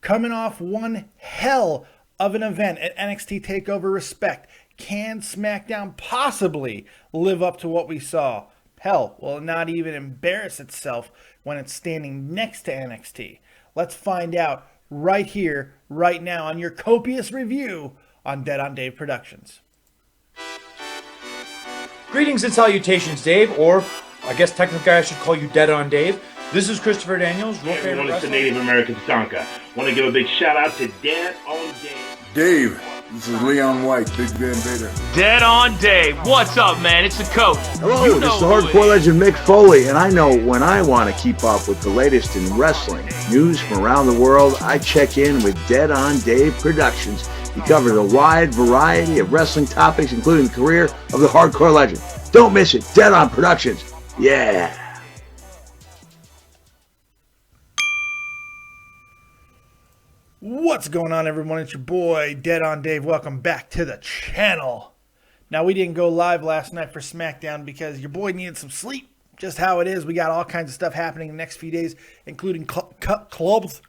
coming off one hell of an event at NXT TakeOver Respect. Can SmackDown possibly live up to what we saw? Hell, will it not even embarrass itself when it's standing next to NXT? Let's find out right here, right now on your Copious review on Dead on Dave Productions. Greetings and salutations, Dave, or I guess technically I should call you Dead on Dave. This is Christopher Daniels. Hey everyone, it's the Native American Tonka. Want to give a big shout out to Dead on Dave. Dave, this is Leon White, Big Van Vader. Dead on Dave. What's up, man? It's the coach. Hello, this is the hardcore legend Mick Foley, and I know when I want to keep up with the latest in wrestling news from around the world, I check in with Dead on Dave Productions. He covers a wide variety of wrestling topics, including the career of the hardcore legend. Don't miss it. Dead on Productions. Yeah. What's going on, everyone? It's your boy, Dead on Dave. Welcome back to the channel. Now, we didn't go live last night for SmackDown because your boy needed some sleep. Just how it is. We got all kinds of stuff happening in the next few days, including Cubs,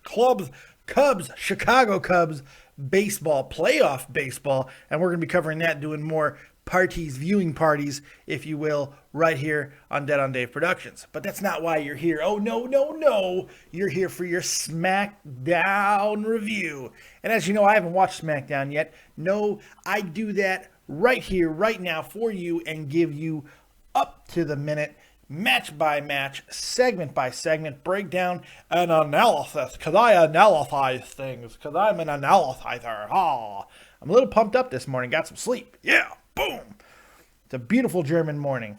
Chicago Cubs, baseball, playoff baseball, and we're going to be covering that, doing more parties, viewing parties, if you will, right here on Dead on Dave Productions. But that's not why you're here. Oh, no. You're here for your SmackDown review. And as you know, I haven't watched SmackDown yet. No, I do that right here, right now for you and give you up to the minute, match by match, segment by segment, breakdown and analysis. Because I analyze things. Because I'm an analyzer. I'm a little pumped up this morning. Got some sleep. Yeah. Boom! It's a beautiful German morning.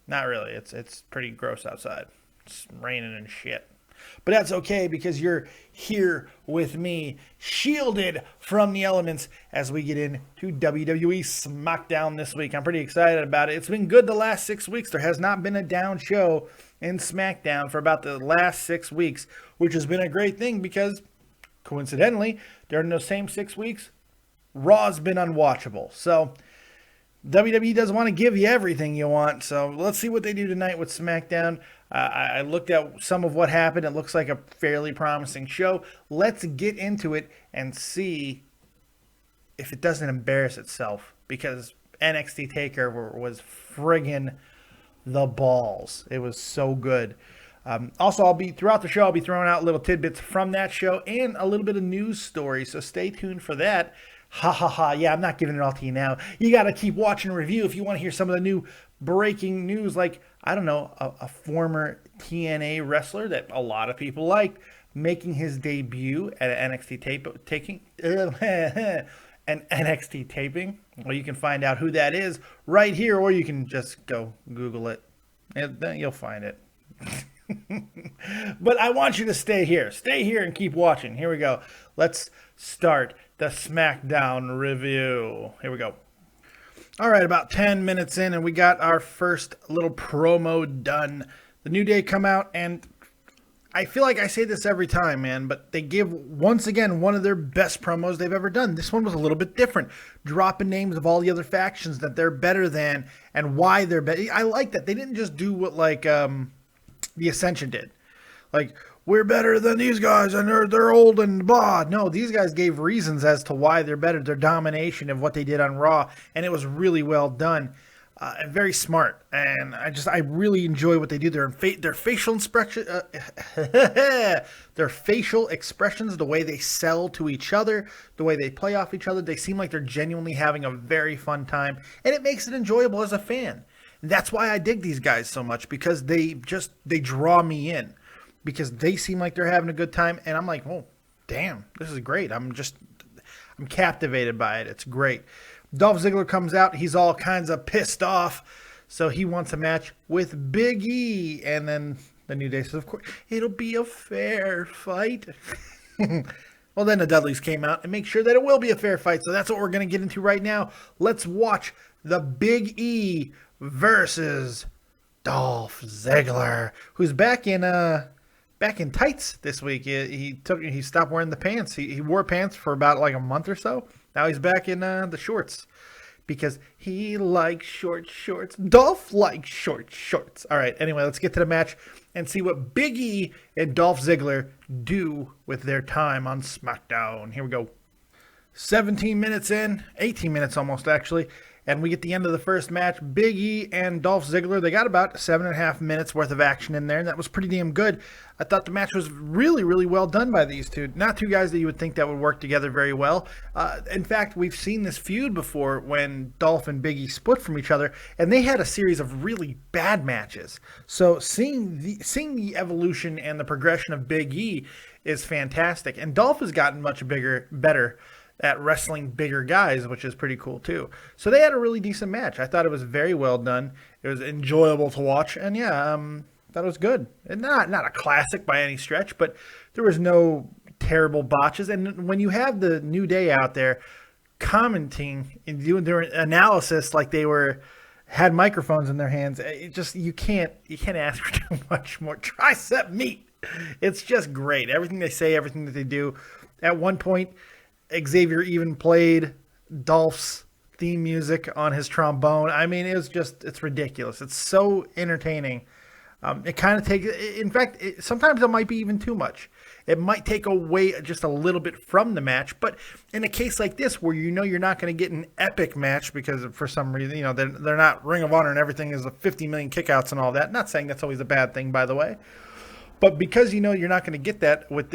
Not really. It's pretty gross outside. It's raining and shit. But that's okay because you're here with me, shielded from the elements as we get into WWE SmackDown this week. I'm pretty excited about it. It's been good the last 6 weeks. There has not been a down show in SmackDown for about the last 6 weeks, which has been a great thing because, coincidentally, during those same 6 weeks, Raw's been unwatchable. So WWE doesn't want to give you everything you want, so let's see what they do tonight with SmackDown. I looked at some of what happened. It looks like a fairly promising show. Let's get into it and see if it doesn't embarrass itself, because NXT TakeOver was friggin' the balls. It was so good. Also, throughout the show, I'll be throwing out little tidbits from that show and a little bit of news stories, so stay tuned for that. Yeah, I'm not giving it all to you now. You got to keep watching the review if you want to hear some of the new breaking news, like, I don't know, a former TNA wrestler that a lot of people liked making his debut at an NXT taping. Well, you can find out who that is right here, or you can just go Google it, and then you'll find it. But I want you to stay here. Stay here and keep watching. Here we go. Let's start the SmackDown review. Here we go. All right, about 10 minutes in, and we got our first little promo done. The New Day come out, and I feel like I say this every time, man, but they give, once again, one of their best promos they've ever done. This one was a little bit different, dropping names of all the other factions that they're better than and why they're better. I like that. They didn't just do what, like, the Ascension did. Like, we're better than these guys, and they're old and blah. No, these guys gave reasons as to why they're better, their domination of what they did on Raw, and it was really well done, and very smart. And I really enjoy what they do. Their facial expression, their facial expressions, the way they sell to each other, the way they play off each other, they seem like they're genuinely having a very fun time, and it makes it enjoyable as a fan. And that's why I dig these guys so much, because they draw me in. Because they seem like they're having a good time, and I'm like, oh, damn, this is great. I'm captivated by it. It's great. Dolph Ziggler comes out. He's all kinds of pissed off, so he wants a match with Big E. And then the New Day says, of course, it'll be a fair fight. Well, then the Dudleys came out and make sure that it will be a fair fight. So that's what we're going to get into right now. Let's watch the Big E versus Dolph Ziggler, who's back in tights this week. He stopped wearing the pants. He wore pants for about like a month or so. Now he's back in the shorts because he likes short shorts. Dolph likes short shorts. All right. Anyway, let's get to the match. and see what Big E and Dolph Ziggler do with their time on SmackDown. Here we go. 17 minutes in, 18 minutes almost actually, and we get the end of the first match. Big E and Dolph Ziggler, they got about 7.5 minutes worth of action in there, and that was pretty damn good. I thought the match was really, really well done by these two. Not two guys that you would think that would work together very well. In fact, we've seen this feud before when Dolph and Big E split from each other, and they had a series of really bad matches. So seeing the evolution and the progression of Big E is fantastic, and Dolph has gotten much better at wrestling bigger guys, which is pretty cool too. So they had a really decent match. I thought it was very well done. It was enjoyable to watch, and that was good. And not a classic by any stretch, but there was no terrible botches. And when you have the New Day out there commenting and doing their analysis like they had microphones in their hands, you can't ask for too much more. Tricep meat. It's just great. Everything they say, everything that they do. At one point, Xavier even played Dolph's theme music on his trombone. I mean, it's ridiculous. It's so entertaining. It kind of takes, in fact, sometimes it might be even too much. It might take away just a little bit from the match, but in a case like this where you're not going to get an epic match because for some reason, they're not Ring of Honor and everything is a 50 million kickouts and all that. Not saying that's always a bad thing, by the way, but because you're not going to get that with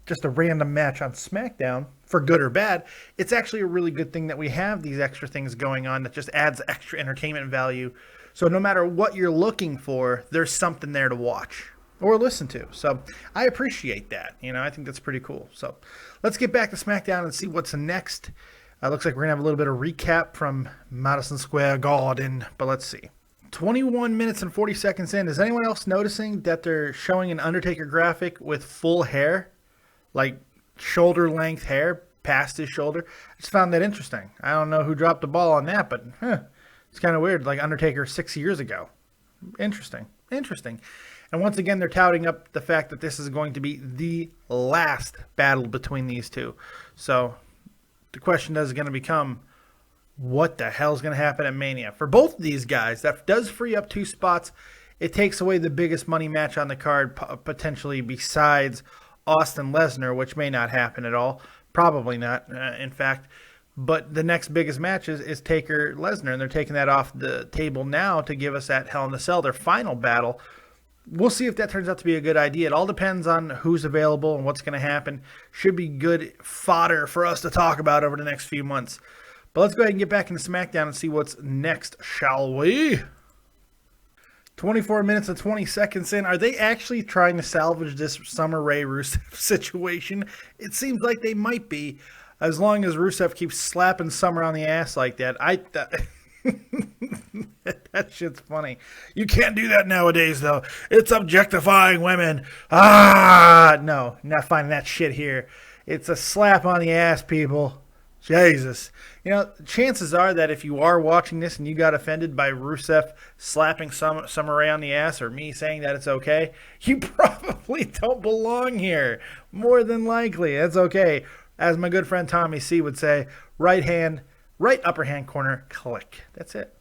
just a random match on SmackDown, for good or bad, it's actually a really good thing that we have these extra things going on that just adds extra entertainment value. So no matter what you're looking for, there's something there to watch or listen to. So I appreciate that. I think that's pretty cool. So let's get back to SmackDown and see what's next. Looks like we're going to have a little bit of recap from Madison Square Garden, but let's see. 21 minutes and 40 seconds in. Is anyone else noticing that they're showing an Undertaker graphic with full hair? Like shoulder length hair past his shoulder. I just found that interesting. I don't know who dropped the ball on that, but it's kind of weird. Like Undertaker 6 years ago. Interesting. And once again, they're touting up the fact that this is going to be the last battle between these two. So the question is going to become, what the hell is going to happen at Mania? For both of these guys, that does free up 2 spots. It takes away the biggest money match on the card, potentially besides Austin Lesnar, which may not happen at all. Probably not, in fact. But the next biggest match is Taker Lesnar, and they're taking that off the table now to give us that Hell in a Cell, their final battle. We'll see if that turns out to be a good idea. It all depends on who's available and what's going to happen. Should be good fodder for us to talk about over the next few months. But let's go ahead and get back into SmackDown and see what's next, shall we? 24 minutes and 20 seconds in. Are they actually trying to salvage this Summer Rae Rusev situation? It seems like they might be, as long as Rusev keeps slapping Summer on the ass like that. That shit's funny. You can't do that nowadays, though. It's objectifying women. No, not finding that shit here. It's a slap on the ass, people. Jesus. Chances are that if you are watching this and you got offended by Rusev slapping Summer Rae on the ass or me saying that it's okay, you probably don't belong here. More than likely. That's okay. As my good friend Tommy C would say, right upper hand corner, click. That's it.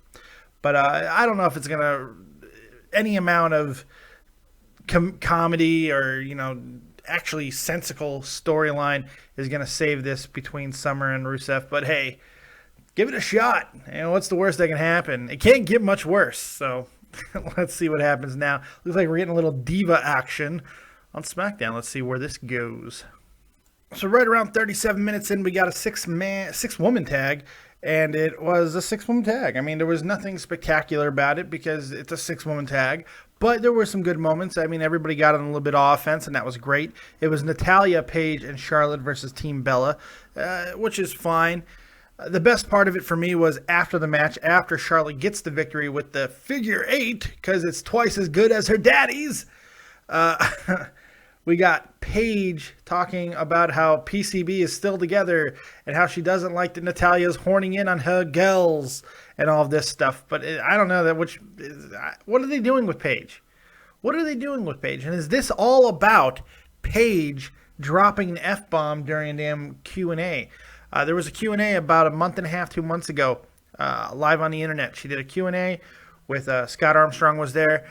But I don't know if it's going to, any amount of comedy or, actually sensical storyline is going to save this between Summer and Rusev. But hey, give it a shot. What's the worst that can happen? It can't get much worse. So let's see what happens now. Looks like we're getting a little diva action on SmackDown. Let's see where this goes. So right around 37 minutes in, we got a six-woman tag, and it was a 6-woman tag. I mean, there was nothing spectacular about it because it's a 6-woman tag, but there were some good moments. I mean, everybody got on a little bit of offense, and that was great. It was Natalya, Paige, and Charlotte versus Team Bella, which is fine. The best part of it for me was after the match, after Charlotte gets the victory with the figure 8, because it's twice as good as her daddy's. We got Paige talking about how PCB is still together and how she doesn't like that Natalya's horning in on her girls and all of this stuff. But I don't know what are they doing with Paige? What are they doing with Paige? And is this all about Paige dropping an F-bomb during a damn Q&A? There was a Q&A about a month and a half, 2 months ago, live on the internet. She did a Q&A with Scott Armstrong was there.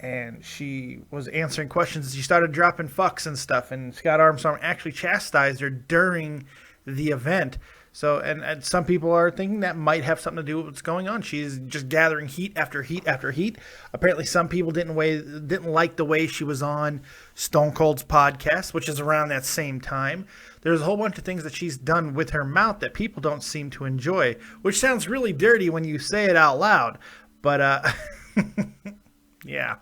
and she was answering questions. She started dropping fucks and stuff, and Scott Armstrong actually chastised her during the event. So, and some people are thinking that might have something to do with what's going on. She's just gathering heat after heat after heat. Apparently, some people didn't like the way she was on Stone Cold's podcast, which is around that same time. There's a whole bunch of things that she's done with her mouth that people don't seem to enjoy, which sounds really dirty when you say it out loud. But, yeah.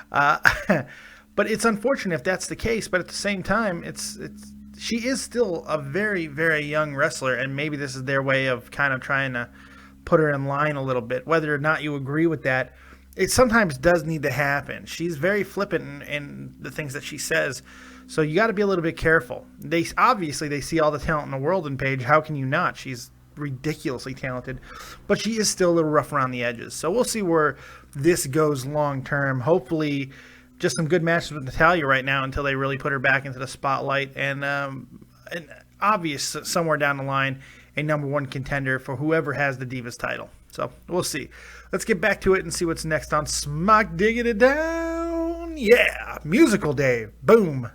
But it's unfortunate if that's the case. But at the same time, she is still a very, very young wrestler, and maybe this is their way of kind of trying to put her in line a little bit. Whether or not you agree with that, it sometimes does need to happen. She's very flippant in the things that she says, so you got to be a little bit careful. They see all the talent in the world in Paige. How can you not? She's ridiculously talented, but she is still a little rough around the edges. So we'll see where this goes long term. Hopefully, just some good matches with Natalya right now until they really put her back into the spotlight, and obvious somewhere down the line a number one contender for whoever has the Divas title. So we'll see. Let's get back to it and see what's next on Smack Digging It Down. Yeah, musical Dave. Boom.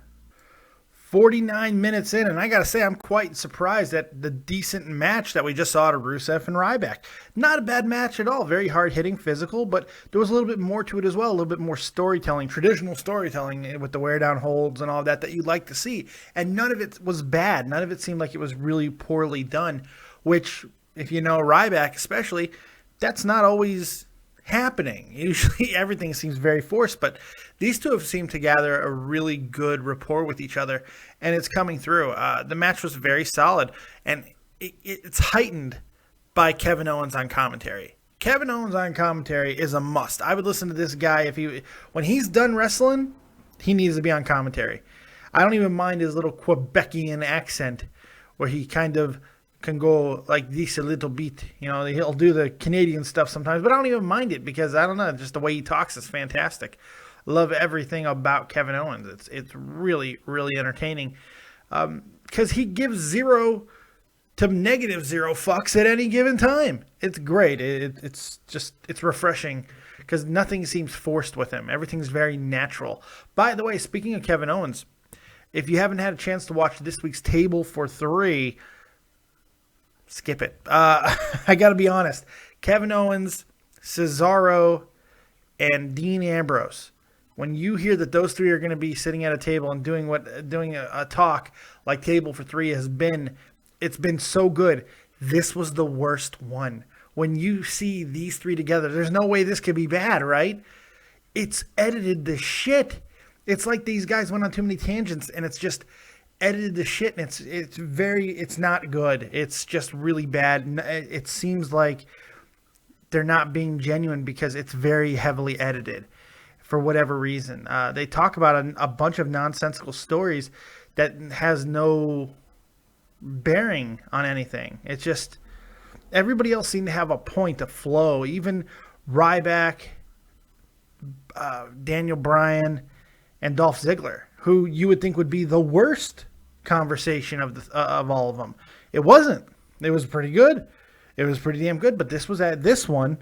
49 minutes in, and I gotta say, I'm quite surprised at the decent match that we just saw to Rusev and Ryback. Not a bad match at all. Very hard-hitting, physical, but there was a little bit more to it as well. A little bit more storytelling, traditional storytelling with the wear-down holds and all that you'd like to see. And none of it was bad. None of it seemed like it was really poorly done, which, if you know Ryback especially, that's not always happening. Usually everything seems very forced, but these two have seemed to gather a really good rapport with each other, and it's coming through. The match was very solid, and it's heightened by Kevin Owens on commentary. Kevin Owens on commentary is a must. I would listen to this guy when he's done wrestling, he needs to be on commentary. I don't even mind his little Quebecian accent where he kind of can go like this a little bit. You know, he'll do the Canadian stuff sometimes, but I don't even mind it because, I don't know, just the way he talks is fantastic. Love everything about Kevin Owens. It's really, really entertaining because he gives 0 to -0 fucks at any given time. It's great. It's refreshing because nothing seems forced with him. Everything's very natural. By the way, speaking of Kevin Owens, if you haven't had a chance to watch this week's Table for 3, skip it. I got to be honest. Kevin Owens, Cesaro, and Dean Ambrose. When you hear that those three are going to be sitting at a table and doing a talk like Table for 3 has been, it's been so good. This was the worst one. When you see these three together, there's no way this could be bad, right? It's edited the shit. It's like these guys went on too many tangents, and it's just edited the shit, and it's not good. It's just really bad. It seems like they're not being genuine because it's very heavily edited for whatever reason. They talk about a bunch of nonsensical stories that has no bearing on anything. It's just everybody else seemed to have a point, a flow. Even Ryback, Daniel Bryan, and Dolph Ziggler, who you would think would be the worst conversation of all of them. It wasn't. It was pretty good. It was pretty damn good. But this one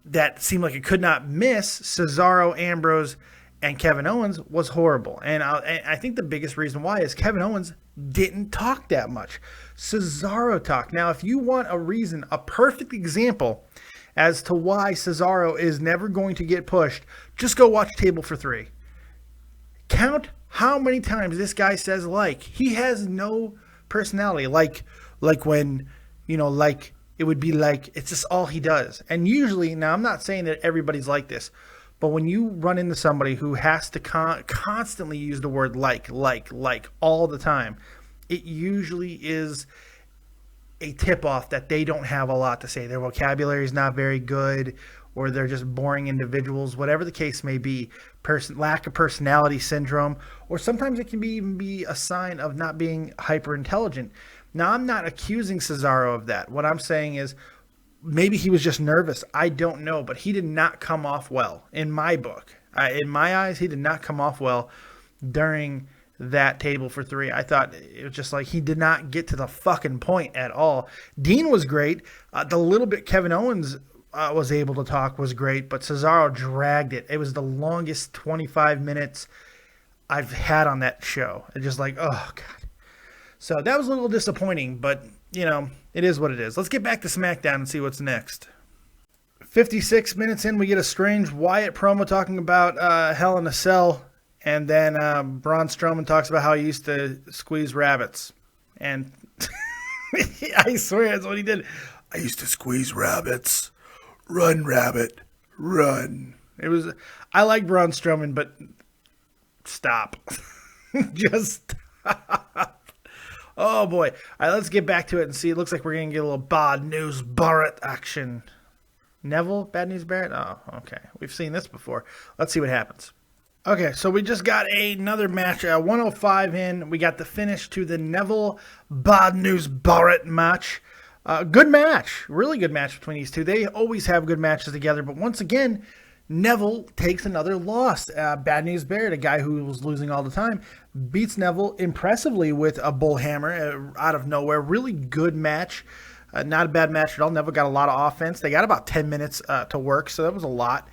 that seemed like it could not miss, Cesaro, Ambrose, and Kevin Owens, was horrible. And I think the biggest reason why is Kevin Owens didn't talk that much. Cesaro talked. Now, if you want a perfect example as to why Cesaro is never going to get pushed, just go watch Table for 3. Count how many times this guy says like. He has no personality. Like when, like it would be like, it's just all he does. And usually, now I'm not saying that everybody's like this, but when you run into somebody who has to constantly use the word like all the time, it usually is a tip-off that they don't have a lot to say. Their vocabulary is not very good, or they're just boring individuals, whatever the case may be. Lack of personality syndrome, or sometimes it can even be a sign of not being hyper-intelligent. Now, I'm not accusing Cesaro of that. What I'm saying is maybe he was just nervous. I don't know, but he did not come off well in my book. In my eyes, he did not come off well during that Table for 3. I thought it was just like he did not get to the fucking point at all. Dean was great. The little bit Kevin Owens was able to talk was great, but Cesaro dragged it. It was the longest 25 minutes I've had on that show. It's just like, oh, God. So that was a little disappointing, but, it is what it is. Let's get back to SmackDown and see what's next. 56 minutes in, we get a strange Wyatt promo talking about Hell in a Cell, and then Braun Strowman talks about how he used to squeeze rabbits. And I swear that's what he did. I used to squeeze rabbits. Run, rabbit, run. I like Braun Strowman, but stop. Just stop. Oh, boy. All right, let's get back to it and see. It looks like we're going to get a little bad news Barrett action. Neville, bad news Barrett? Oh, okay. We've seen this before. Let's see what happens. Okay, so we just got another match. 105 in. We got the finish to the Neville bad news Barrett match. Good match. Really good match between these two. They always have good matches together, but once again, Neville takes another loss. Bad news Barrett, a guy who was losing all the time, beats Neville impressively with a bullhammer out of nowhere. Really good match. Not a bad match at all. Neville got a lot of offense. They got about 10 minutes to work, so that was a lot.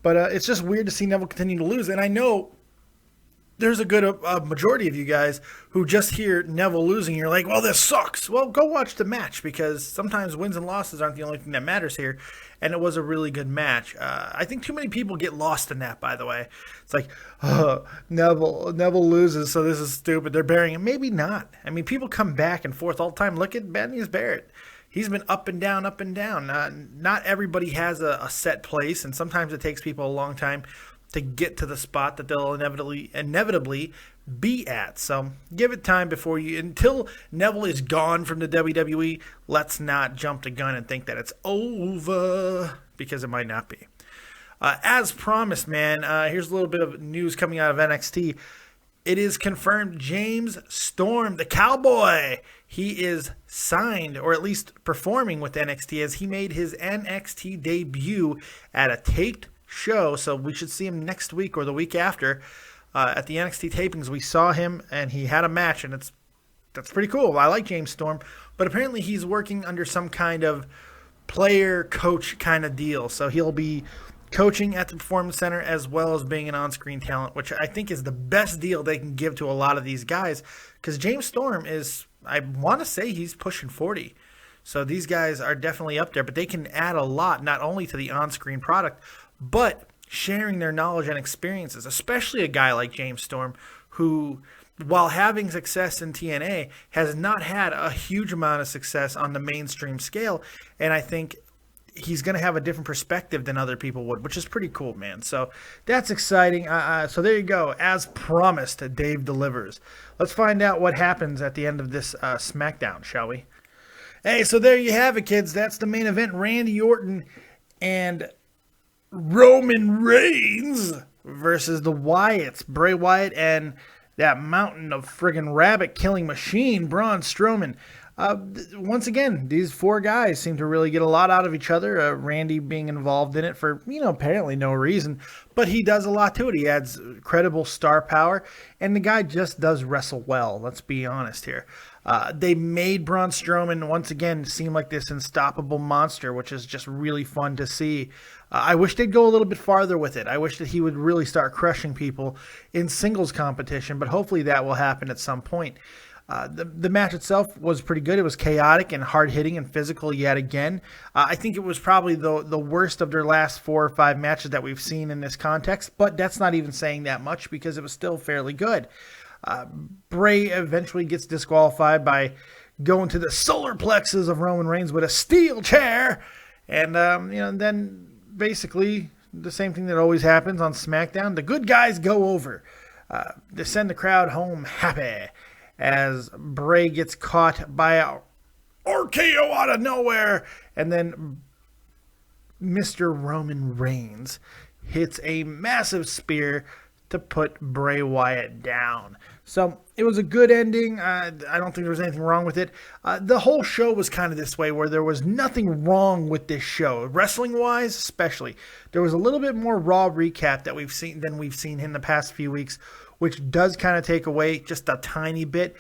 But it's just weird to see Neville continue to lose. And I know there's a good majority of you guys who just hear Neville losing. You're like, well, this sucks. Well, go watch the match, because sometimes wins and losses aren't the only thing that matters here. And it was a really good match. I think too many people get lost in that, by the way. It's like, oh, Neville loses, so this is stupid. They're burying him. Maybe not. I mean, people come back and forth all the time. Look at Bad News Barrett. He's been up and down, up and down. Not everybody has a set place, and sometimes it takes people a long time to get to the spot that they'll inevitably be at. So give it time until Neville is gone from the WWE. Let's not jump the gun and think that it's over, because it might not be. As promised, man, here's a little bit of news coming out of NXT. It is confirmed James Storm, the Cowboy, he is signed, or at least performing with NXT, as he made his NXT debut at a taped show. So we should see him next week or the week after. At the NXT tapings, we saw him, and he had a match, and that's pretty cool. I like James Storm, but apparently he's working under some kind of player-coach kind of deal. So he'll be coaching at the Performance Center as well as being an on-screen talent, which I think is the best deal they can give to a lot of these guys, because James Storm is, I want to say he's pushing 40. So these guys are definitely up there, but they can add a lot, not only to the on-screen product, but sharing their knowledge and experiences, especially a guy like James Storm, who, while having success in TNA, has not had a huge amount of success on the mainstream scale. And I think he's going to have a different perspective than other people would, which is pretty cool, man. So that's exciting. So there you go. As promised, Dave delivers. Let's find out what happens at the end of this SmackDown, shall we? Hey, so there you have it, kids. That's the main event. Randy Orton and Roman Reigns versus the Wyatts. Bray Wyatt and that mountain of friggin' rabbit killing machine, Braun Strowman. Once again, these four guys seem to really get a lot out of each other. Randy being involved in it for, apparently no reason, but he does a lot to it. He adds credible star power, and the guy just does wrestle well. Let's be honest here. They made Braun Strowman once again seem like this unstoppable monster, which is just really fun to see. I wish they'd go a little bit farther with it. I wish that he would really start crushing people in singles competition, but hopefully that will happen at some point. The match itself was pretty good. It was chaotic and hard-hitting and physical yet again. I think it was probably the worst of their last 4 or 5 matches that we've seen in this context, but that's not even saying that much because it was still fairly good. Bray eventually gets disqualified by going to the solar plexus of Roman Reigns with a steel chair, and then basically the same thing that always happens on SmackDown. The good guys go over. They send the crowd home happy as Bray gets caught by a RKO out of nowhere, and then Mr. Roman Reigns hits a massive spear to put Bray Wyatt down. So it was a good ending. I don't think there was anything wrong with it. The whole show was kind of this way, where there was nothing wrong with this show, wrestling-wise especially. There was a little bit more Raw recap that we've seen in the past few weeks, which does kind of take away just a tiny bit.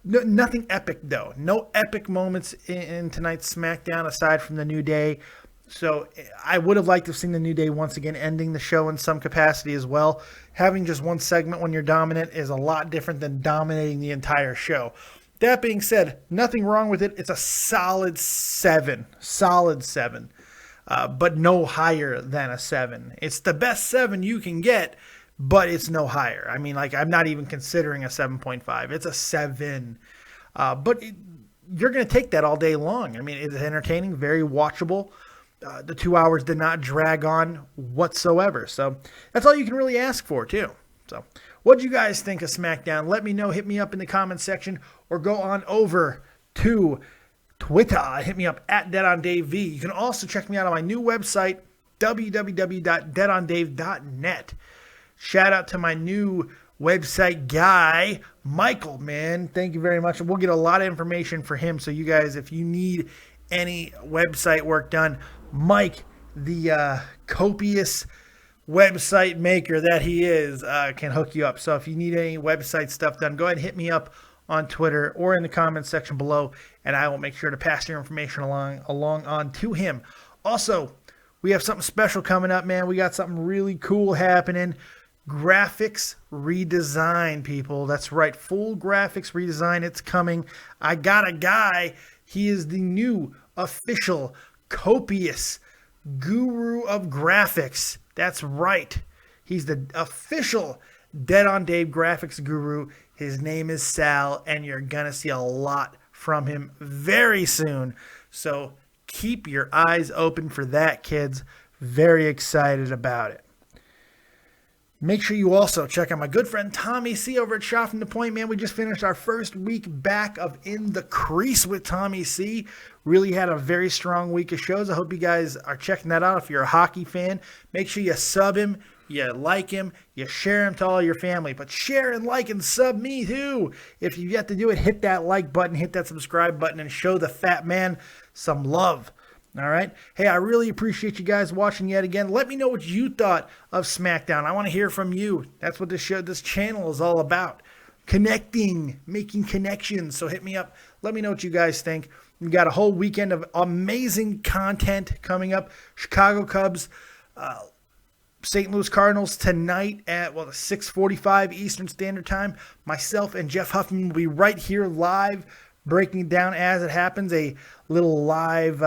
Nothing epic, though. No epic moments in tonight's SmackDown aside from the New Day. So I would have liked to have seen the New Day once again ending the show in some capacity as well. Having just one segment when you're dominant is a lot different than dominating the entire show. That being said, nothing wrong with it. It's a solid 7. Solid 7. But no higher than a 7. It's the best 7 you can get, but it's no higher. I mean, like, I'm not even considering a 7.5. It's a 7. But you're going to take that all day long. I mean, it's entertaining, very watchable. The 2 hours did not drag on whatsoever. So that's all you can really ask for, too. So what do you guys think of SmackDown? Let me know. Hit me up in the comments section or go on over to Twitter. Hit me up at DeadOnDaveV. You can also check me out on my new website, www.deadondave.net. Shout out to my new website guy, Michael, man. Thank you very much. We'll get a lot of information for him. So you guys, if you need any website work done, Mike, the copious website maker that he is, can hook you up. So if you need any website stuff done, go ahead and hit me up on Twitter or in the comments section below, and I will make sure to pass your information along on to him. Also, we have something special coming up, man. We got something really cool happening. Graphics redesign, people. That's right, full graphics redesign. It's coming. I got a guy. He is the new official Copious guru of graphics. That's right. He's the official Dead on Dave graphics guru. His name is Sal, and you're going to see a lot from him very soon. So keep your eyes open for that, kids. Very excited about it. Make sure you also check out my good friend Tommy C over at Shot from the Point, man. We just finished our first week back of In the Crease with Tommy C. Really had a very strong week of shows. I hope you guys are checking that out. If you're a hockey fan, make sure you sub him, you like him, you share him to all your family. But share and like and sub me too. If you've yet to do it, hit that like button, hit that subscribe button, and show the fat man some love. All right. Hey, I really appreciate you guys watching yet again. Let me know what you thought of SmackDown. I want to hear from you. That's what this channel is all about. Connecting, making connections. So hit me up. Let me know what you guys think. We got a whole weekend of amazing content coming up. Chicago Cubs, St. Louis Cardinals tonight at 6:45 Eastern Standard Time. Myself and Jeff Huffman will be right here live, breaking it down as it happens. A little live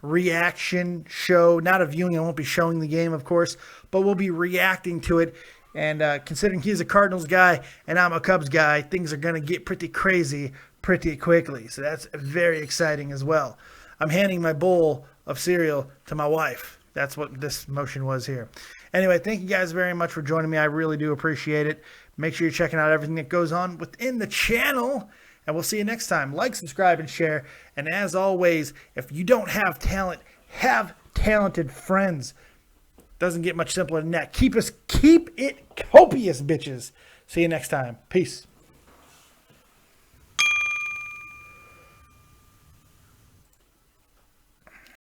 reaction show, not a viewing. I won't be showing the game, of course, but we'll be reacting to it. And considering he's a Cardinals guy and I'm a Cubs guy, things are going to get pretty crazy pretty quickly. So that's very exciting as well. I'm handing my bowl of cereal to my wife. That's what this motion was here. Anyway, thank you guys very much for joining me. I really do appreciate it. Make sure you're checking out everything that goes on within the channel. And we'll see you next time. Like, subscribe, and share. And as always, if you don't have talent, have talented friends. Doesn't get much simpler than that. Keep it copious, bitches. See you next time. Peace.